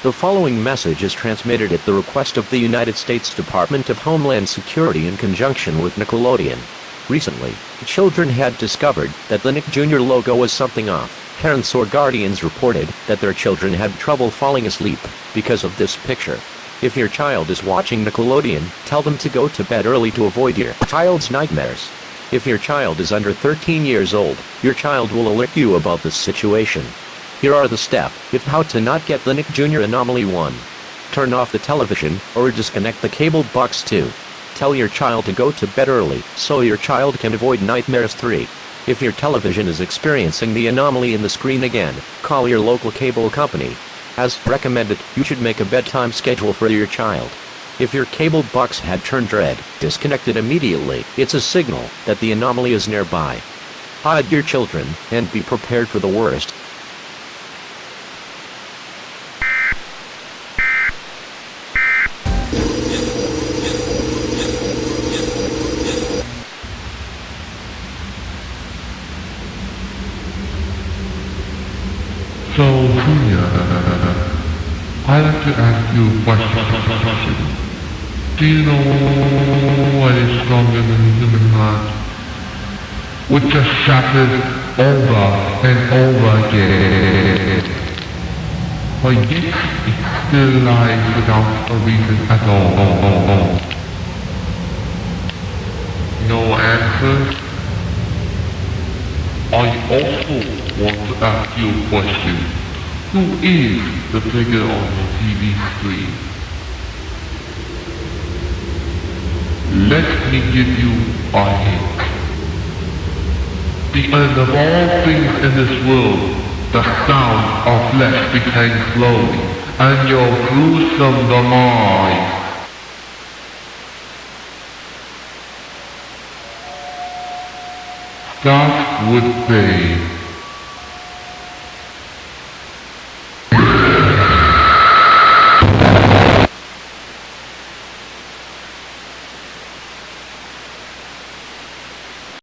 The following message is transmitted at the request of the United States Department of Homeland Security in conjunction with Nickelodeon. Recently, children had discovered that the Nick Jr. logo was something off. Parents or guardians reported that their children had trouble falling asleep because of this picture. If your child is watching Nickelodeon, tell them to go to bed early to avoid your child's nightmares. If your child is under 13 years old, your child will alert you about this situation. Here are the steps if how to not get the Nick Jr. Anomaly. 1. Turn off the television, or disconnect the cable box. 2. Tell your child to go to bed early, so your child can avoid nightmares. 3. If your television is experiencing the anomaly in the screen again, call your local cable company. As recommended, you should make a bedtime schedule for your child. If your cable box had turned red, disconnect it immediately. It's a signal that the anomaly is nearby. Hide your children, and be prepared for the worst. So, Julia, I'd like to ask you a question. Do you know what is stronger than the human heart? Which just shattered over and over again. But yet, it still lies without a reason at all. No answers? I also want to ask you a question. Who is the figure on the TV screen? Let me give you a hint. The end of all things in this world, the sound of flesh became slowly, and your gruesome demise. That would be